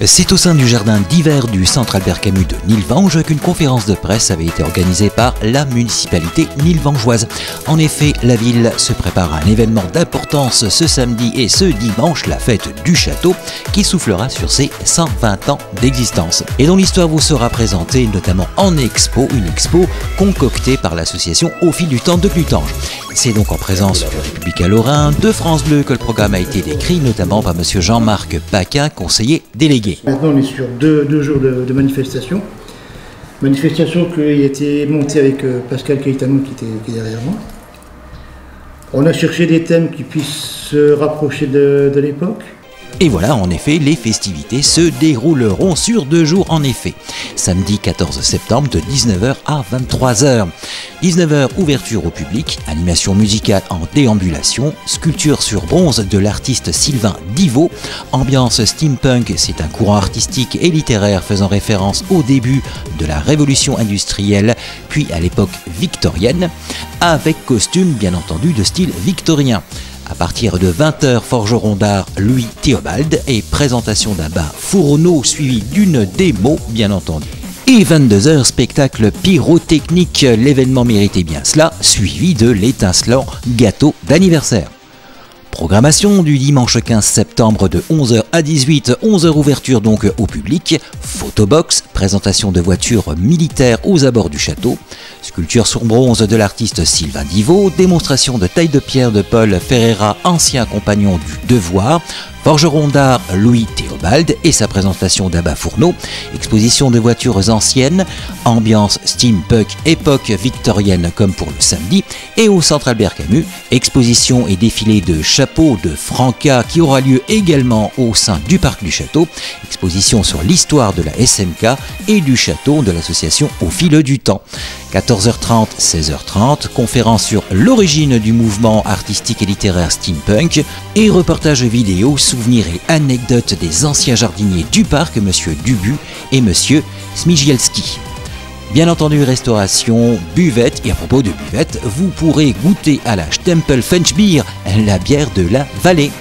C'est au sein du jardin d'hiver du Centre Albert Camus de Nilvange qu'une conférence de presse avait été organisée par la municipalité nilvangeoise. En effet, la ville se prépare à un événement d'importance ce samedi et ce dimanche, la fête du château, qui soufflera sur ses 120 ans d'existence. Et dont l'histoire vous sera présentée notamment en expo, une expo concoctée par l'association Au fil du temps de Clutange. C'est donc en présence du Républicain Lorrain, de France Bleu, que le programme a été décrit, notamment par M. Jean-Marc Paquin, conseiller délégué. Maintenant, on est sur deux jours de manifestation. Manifestation qui a été montée avec Pascal Caetano qui est derrière moi. On a cherché des thèmes qui puissent se rapprocher de l'époque. Et voilà, en effet, les festivités se dérouleront sur 2 jours en effet. Samedi 14 septembre de 19h à 23h. 19h, ouverture au public, animation musicale en déambulation, sculpture sur bronze de l'artiste Sylvain Divot, ambiance steampunk, c'est un courant artistique et littéraire faisant référence au début de la révolution industrielle, puis à l'époque victorienne, avec costume bien entendu de style victorien. À partir de 20h, forgeron d'art Louis Théobald et présentation d'un bas fourneau suivi d'une démo, bien entendu. Et 22h, spectacle pyrotechnique, l'événement méritait bien cela, suivi de l'étincelant gâteau d'anniversaire. Programmation du dimanche 15 septembre de 11h à 18h, 11h ouverture donc au public, photobox, présentation de voitures militaires aux abords du château, sculpture sur bronze de l'artiste Sylvain Divot, démonstration de taille de pierre de Paul Ferreira, ancien compagnon du devoir, forgeron d'art Louis Théobald et sa présentation d'Abba Fourneau, exposition de voitures anciennes, ambiance steampunk époque victorienne comme pour le samedi, et au Centre Albert Camus, exposition et défilé de chapeaux de Franca qui aura lieu également au sein du parc du château, exposition sur l'histoire de la SMK et du château de l'association Au fil du temps. 14h30, 16h30, conférence sur l'origine du mouvement artistique et littéraire steampunk et reportage vidéo, souvenirs et anecdotes des anciens jardiniers du parc, M. Dubu et M. Smigielski. Bien entendu, restauration, buvette, et à propos de buvette, vous pourrez goûter à la Stempel Fenchbier, la bière de la vallée.